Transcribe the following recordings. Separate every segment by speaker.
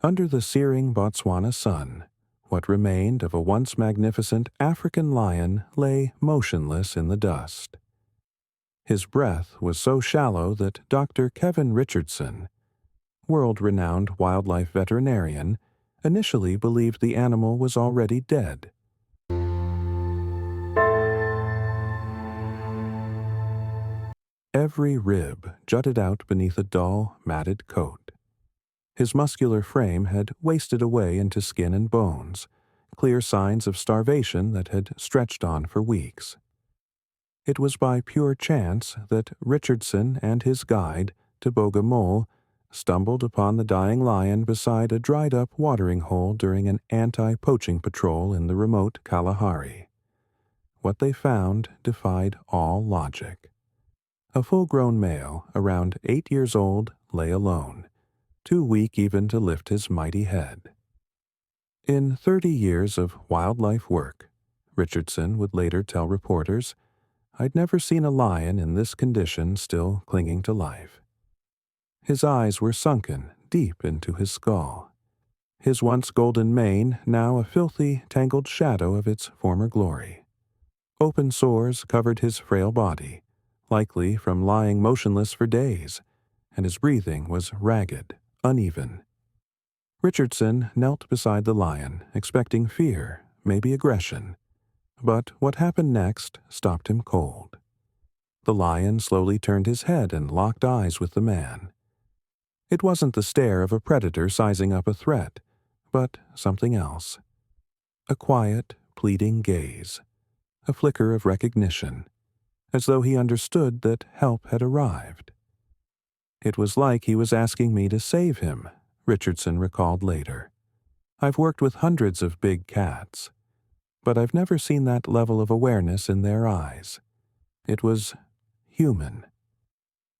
Speaker 1: Under the searing Botswana sun, what remained of a once magnificent African lion lay motionless in the dust. His breath was so shallow that Dr. Kevin Richardson, world-renowned wildlife veterinarian, initially believed the animal was already dead. Every rib jutted out beneath a dull, matted coat. His muscular frame had wasted away into skin and bones, clear signs of starvation that had stretched on for weeks. It was by pure chance that Richardson and his guide, Teboga Mole, stumbled upon the dying lion beside a dried-up watering hole during an anti-poaching patrol in the remote Kalahari. What they found defied all logic. A full-grown male, around 8 years old, lay alone, too weak even to lift his mighty head. In 30 years of wildlife work, Richardson would later tell reporters, I'd never seen a lion in this condition still clinging to life. His eyes were sunken deep into his skull. His once golden mane now a filthy, tangled shadow of its former glory. Open sores covered his frail body, likely from lying motionless for days, and his breathing was ragged, uneven. Richardson knelt beside the lion, expecting fear, maybe aggression. But what happened next stopped him cold. The lion slowly turned his head and locked eyes with the man. It wasn't the stare of a predator sizing up a threat, but something else. A quiet, pleading gaze. A flicker of recognition, as though he understood that help had arrived. It was like he was asking me to save him, Richardson recalled later. I've worked with hundreds of big cats, but I've never seen that level of awareness in their eyes. It was human.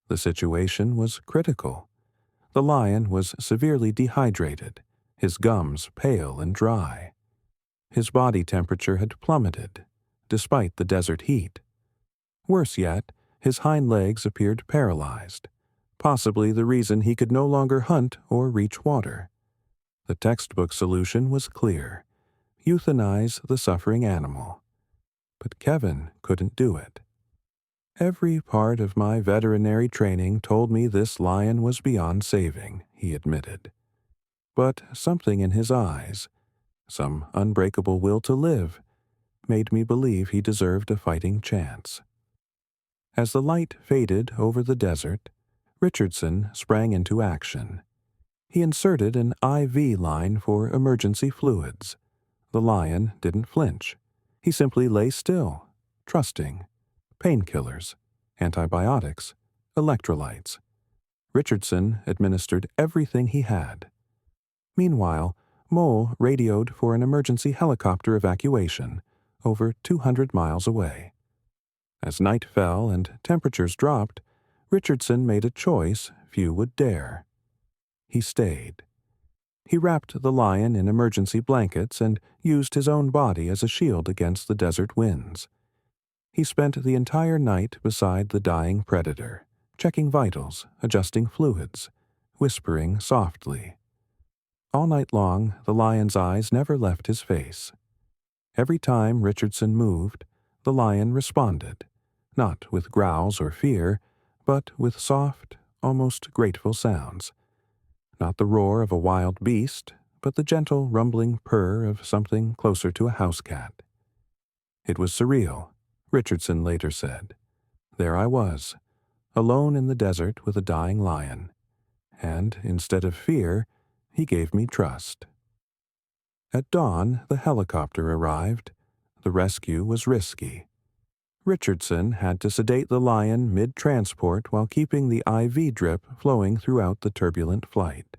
Speaker 1: The situation was critical. The lion was severely dehydrated, his gums pale and dry. His body temperature had plummeted, despite the desert heat. Worse yet, his hind legs appeared paralyzed, possibly the reason he could no longer hunt or reach water. The textbook solution was clear: euthanize the suffering animal. But Kevin couldn't do it. Every part of my veterinary training told me this lion was beyond saving, he admitted. But something in his eyes, some unbreakable will to live, made me believe he deserved a fighting chance. As the light faded over the desert, Richardson sprang into action. He inserted an IV line for emergency fluids. The lion didn't flinch. He simply lay still, trusting. Painkillers, antibiotics, electrolytes. Richardson administered everything he had. Meanwhile, Mole radioed for an emergency helicopter evacuation over 200 miles away. As night fell and temperatures dropped, Richardson made a choice few would dare. He stayed. He wrapped the lion in emergency blankets and used his own body as a shield against the desert winds. He spent the entire night beside the dying predator, checking vitals, adjusting fluids, whispering softly. All night long, the lion's eyes never left his face. Every time Richardson moved, the lion responded, not with growls or fear, but with soft, almost grateful sounds. Not the roar of a wild beast, but the gentle rumbling purr of something closer to a house cat. It was surreal, Richardson later said. There I was, alone in the desert with a dying lion, and instead of fear, he gave me trust. At dawn, the helicopter arrived. The rescue was risky. Richardson had to sedate the lion mid-transport while keeping the IV drip flowing throughout the turbulent flight.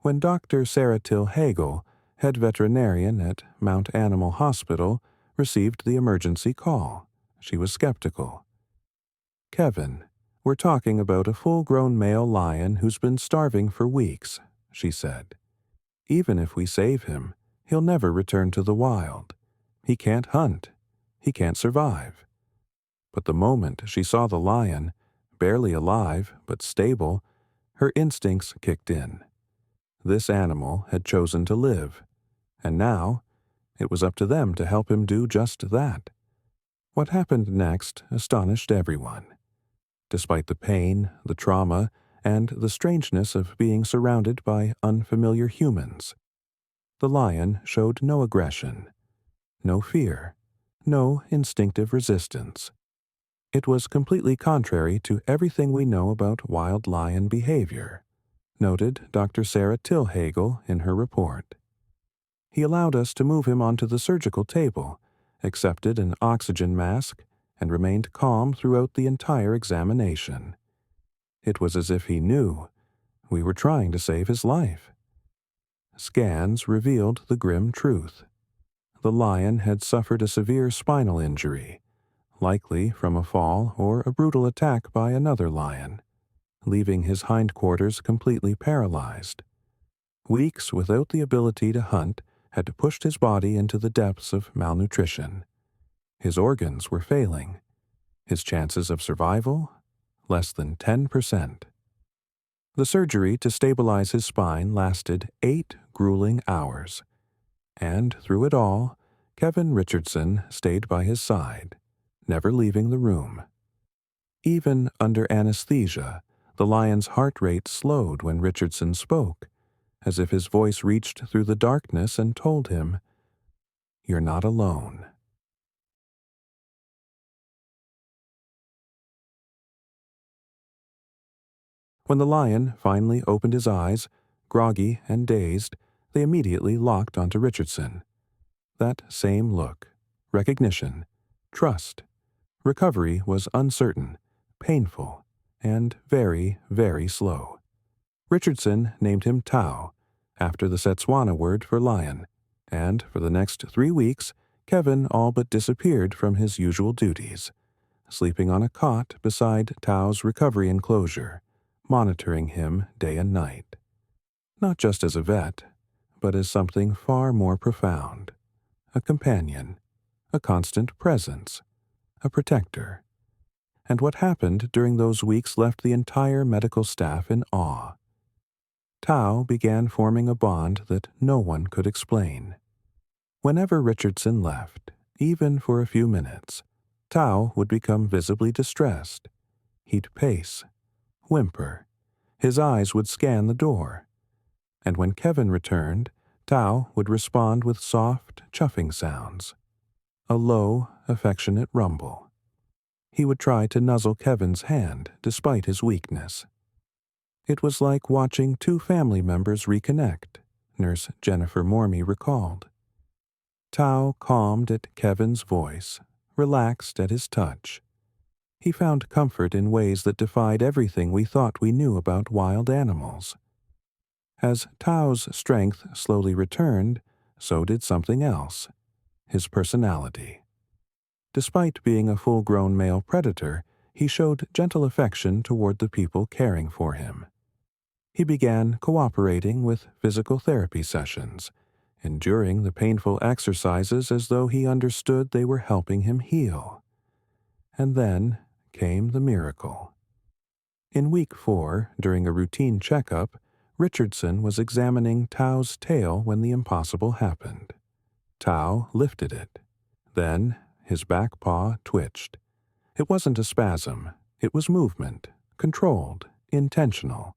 Speaker 1: When Dr. Sarah Till Hagel, head veterinarian at Mount Animal Hospital, received the emergency call, she was skeptical. "Kevin, we're talking about a full-grown male lion who's been starving for weeks," she said. "Even if we save him, he'll never return to the wild. He can't hunt. He can't survive." But the moment she saw the lion, barely alive but stable, her instincts kicked in. This animal had chosen to live, and now it was up to them to help him do just that. What happened next astonished everyone. Despite the pain, the trauma, and the strangeness of being surrounded by unfamiliar humans, the lion showed no aggression, no fear, no instinctive resistance. It was completely contrary to everything we know about wild lion behavior, noted Dr. Sarah Tilhagel in her report. He allowed us to move him onto the surgical table, accepted an oxygen mask, and remained calm throughout the entire examination. It was as if he knew we were trying to save his life. Scans revealed the grim truth. The lion had suffered a severe spinal injury, likely from a fall or a brutal attack by another lion, leaving his hindquarters completely paralyzed. Weeks without the ability to hunt had pushed his body into the depths of malnutrition. His organs were failing. His chances of survival? Less than 10%. The surgery to stabilize his spine lasted 8 grueling hours. And through it all, Kevin Richardson stayed by his side, never leaving the room. Even under anesthesia, the lion's heart rate slowed when Richardson spoke, as if his voice reached through the darkness and told him, "You're not alone." When the lion finally opened his eyes, groggy and dazed, they immediately locked onto Richardson. That same look, recognition, trust. Recovery was uncertain, painful, and very, very slow. Richardson named him Tao, after the Setswana word for lion, and for the next 3 weeks, Kevin all but disappeared from his usual duties, sleeping on a cot beside Tao's recovery enclosure, monitoring him day and night. Not just as a vet, but as something far more profound. A companion, a constant presence, a protector. And what happened during those weeks left the entire medical staff in awe. Tao began forming a bond that no one could explain. Whenever Richardson left, even for a few minutes, Tao would become visibly distressed. He'd pace, whimper. His eyes would scan the door. And when Kevin returned, Tao would respond with soft, chuffing sounds. A low, affectionate rumble. He would try to nuzzle Kevin's hand despite his weakness. It was like watching 2 family members reconnect, Nurse Jennifer Mormey recalled. Tao calmed at Kevin's voice, relaxed at his touch. He found comfort in ways that defied everything we thought we knew about wild animals. As Tao's strength slowly returned, so did something else, his personality. Despite being a full-grown male predator, he showed gentle affection toward the people caring for him. He began cooperating with physical therapy sessions, enduring the painful exercises as though he understood they were helping him heal. And then came the miracle. In week 4, during a routine checkup, Richardson was examining Tao's tail when the impossible happened. Tao lifted it. Then his back paw twitched. It wasn't a spasm. It was movement, controlled, intentional.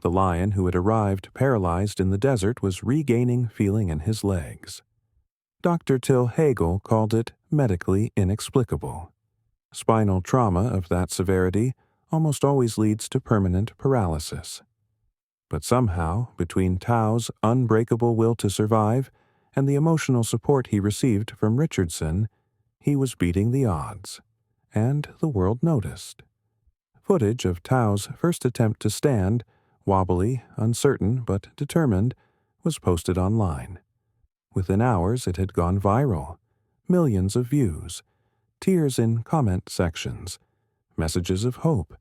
Speaker 1: The lion who had arrived paralyzed in the desert was regaining feeling in his legs. Dr. Tilhagel called it medically inexplicable. Spinal trauma of that severity almost always leads to permanent paralysis. But somehow, between Tao's unbreakable will to survive and the emotional support he received from Richardson, he was beating the odds. And the world noticed. Footage of Tao's first attempt to stand, wobbly, uncertain, but determined, was posted online. Within hours it had gone viral. Millions of views, tears in comment sections, messages of hope,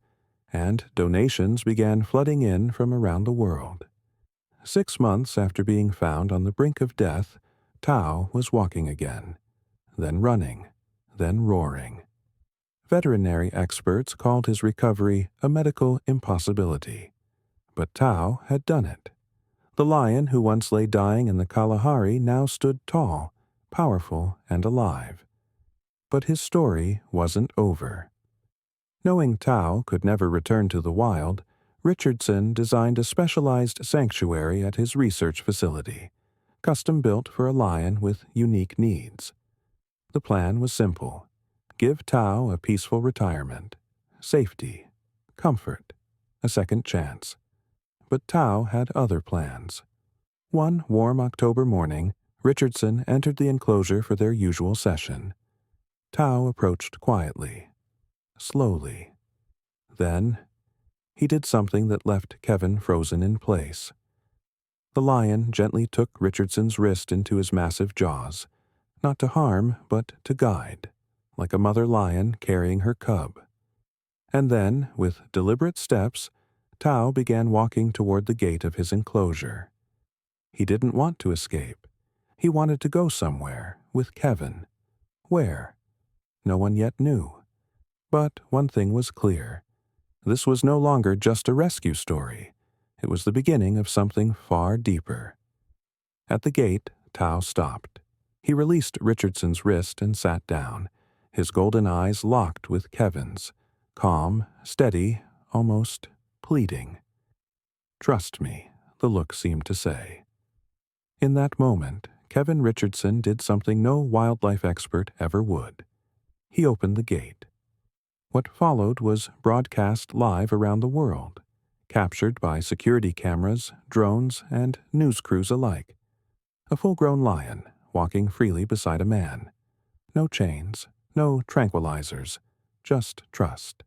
Speaker 1: and donations began flooding in from around the world. 6 months after being found on the brink of death, Tao was walking again, then running, then roaring. Veterinary experts called his recovery a medical impossibility. But Tao had done it. The lion who once lay dying in the Kalahari now stood tall, powerful, and alive. But his story wasn't over. Knowing Tao could never return to the wild, Richardson designed a specialized sanctuary at his research facility, custom-built for a lion with unique needs. The plan was simple: give Tao a peaceful retirement, safety, comfort, a second chance. But Tao had other plans. One warm October morning, Richardson entered the enclosure for their usual session. Tao approached quietly, slowly. Then, he did something that left Kevin frozen in place. The lion gently took Richardson's wrist into his massive jaws, not to harm, but to guide, like a mother lion carrying her cub. And then, with deliberate steps, Tao began walking toward the gate of his enclosure. He didn't want to escape. He wanted to go somewhere, with Kevin. Where? No one yet knew. But one thing was clear. This was no longer just a rescue story. It was the beginning of something far deeper. At the gate, Tao stopped. He released Richardson's wrist and sat down, his golden eyes locked with Kevin's, calm, steady, almost pleading. "Trust me," the look seemed to say. In that moment, Kevin Richardson did something no wildlife expert ever would. He opened the gate. What followed was broadcast live around the world, captured by security cameras, drones, and news crews alike. A full-grown lion, walking freely beside a man. No chains, no tranquilizers, just trust.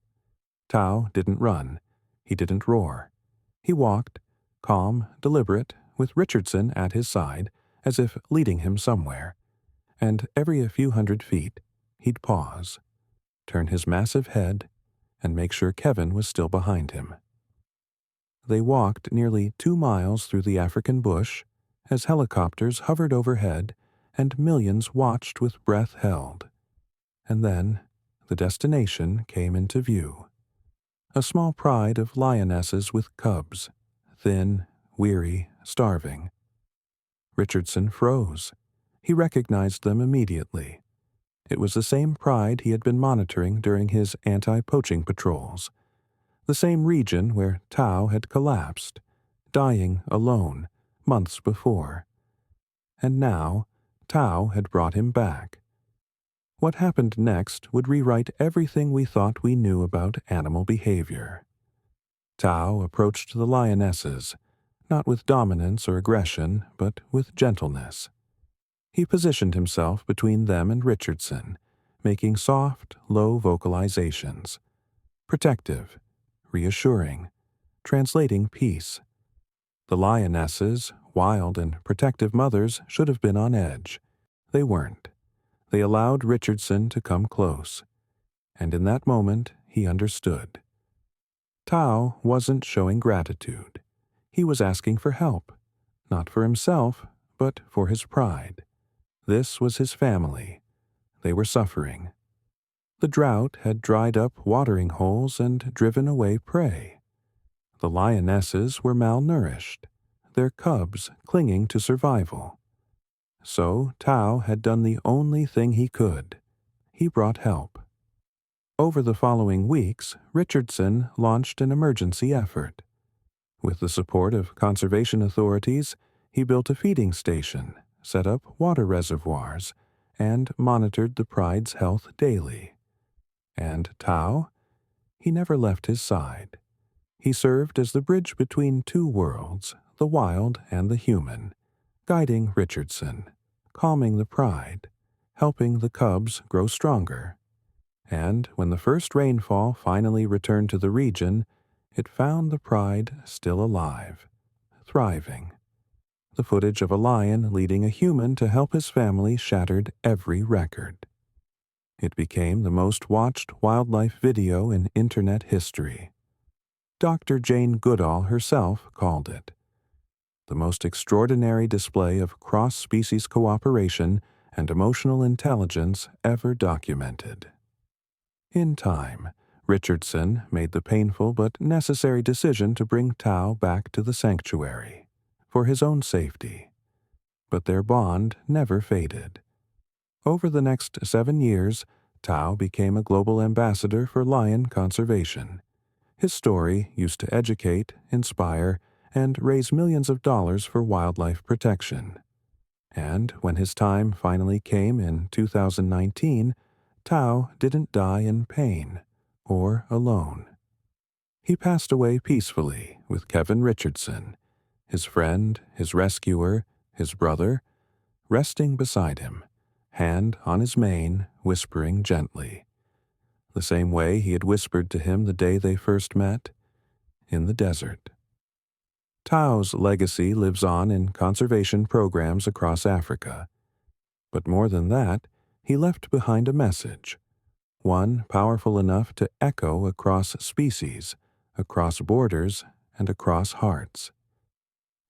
Speaker 1: Tao didn't run. He didn't roar. He walked, calm, deliberate, with Richardson at his side, as if leading him somewhere. And every few hundred feet, he'd pause, turn his massive head, and make sure Kevin was still behind him. They walked nearly 2 miles through the African bush as helicopters hovered overhead and millions watched with breath held. And then the destination came into view. A small pride of lionesses with cubs, thin, weary, starving. Richardson froze. He recognized them immediately. It was the same pride he had been monitoring during his anti-poaching patrols, the same region where Tao had collapsed, dying alone, months before. And now, Tao had brought him back. What happened next would rewrite everything we thought we knew about animal behavior. Tao approached the lionesses, not with dominance or aggression, but with gentleness. He positioned himself between them and Richardson, making soft, low vocalizations. Protective, reassuring, translating peace. The lionesses, wild and protective mothers, should have been on edge. They weren't. They allowed Richardson to come close. And in that moment, he understood. Tao wasn't showing gratitude. He was asking for help, not for himself, but for his pride. This was his family. They were suffering. The drought had dried up watering holes and driven away prey. The lionesses were malnourished, their cubs clinging to survival. So Tao had done the only thing he could. He brought help. Over the following weeks, Richardson launched an emergency effort. With the support of conservation authorities, he built a feeding station, set up water reservoirs, and monitored the pride's health daily. And Tao? He never left his side. He served as the bridge between two worlds, the wild and the human, guiding Richardson, calming the pride, helping the cubs grow stronger. And when the first rainfall finally returned to the region, it found the pride still alive, thriving. The footage of a lion leading a human to help his family shattered every record. It became the most watched wildlife video in Internet history. Dr. Jane Goodall herself called it the most extraordinary display of cross-species cooperation and emotional intelligence ever documented. In time, Richardson made the painful but necessary decision to bring Tao back to the sanctuary, for his own safety. But their bond never faded. Over the next 7 years, Tao became a global ambassador for lion conservation. His story used to educate, inspire, and raise millions of dollars for wildlife protection. And when his time finally came in 2019, Tao didn't die in pain or alone. He passed away peacefully with Kevin Richardson, his friend, his rescuer, his brother, resting beside him, hand on his mane, whispering gently, the same way he had whispered to him the day they first met, in the desert. Tao's legacy lives on in conservation programs across Africa. But more than that, he left behind a message, one powerful enough to echo across species, across borders, and across hearts.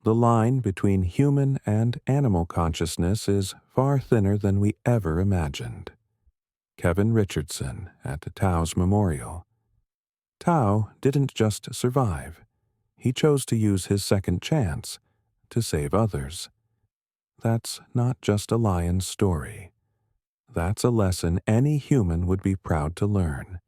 Speaker 1: The line between human and animal consciousness is far thinner than we ever imagined. Kevin Richardson at Tao's memorial. Tao didn't just survive. He chose to use his second chance to save others. That's not just a lion's story. That's a lesson any human would be proud to learn.